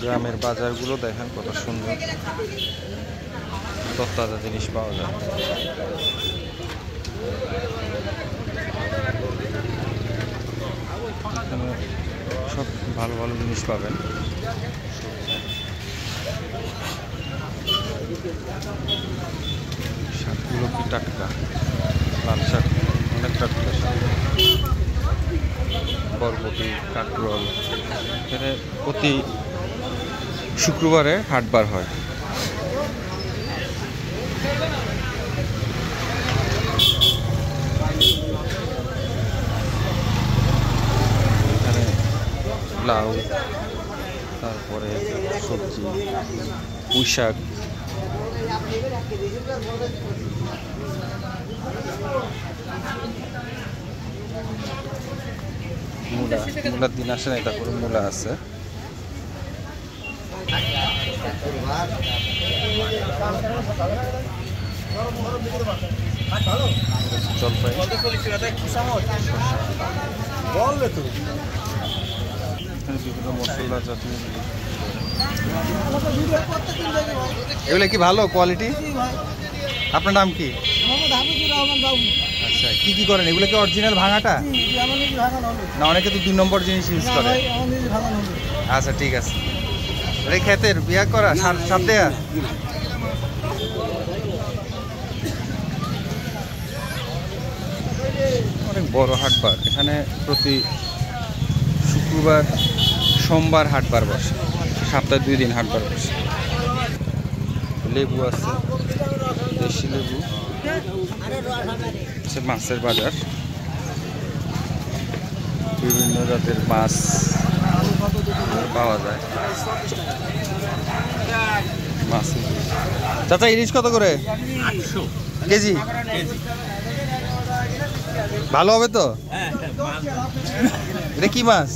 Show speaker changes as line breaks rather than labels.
গ্রামের বাজারগুলো দেখেন কত সুন্দর, তরতাজা জিনিস পাওয়া যায়। এখানে সব ভালো ভালো জিনিস পাবেন। শাকগুলো কি টাটকা, লাল শাক অনেক টাটকা শাক, বরবটি, কাঁকরোল। এখানে প্রতি শুক্রবারে হাটবার হয়। এখানে লাউ, তারপরে সবজি, পুঁই শাক, মূলা। মূলার দিন আসে না, তারপরে মূলা আছে। জলপাই, বিভিন্ন মশলা জাতীয়। এগুলো কি ভালো কোয়ালিটি? আপনার নাম কি? আচ্ছা, কি কি করেন এগুলো? কি অরিজিনাল ভাঙাটা না? অনেকে তো 2 নম্বর জিনিস ইউজ করে। আচ্ছা ঠিক আছে। এটা ক্ষেতের বিয়া করা সাপ দেয়া? অনেক বড় হাটবার এখানে। প্রতি শুক্রবার, সোমবার হাটবার বসে, সপ্তাহে 2 দিন হাটবার বসে। লেবু আছে, দেশি লেবু, মাছের বাজার, বিভিন্ন জাতের মাছ পাওয়া যায়। মাছ। চাচা, ইলিশ কত করে কেজি? ভালো হবে তো? এটা কি মাছ?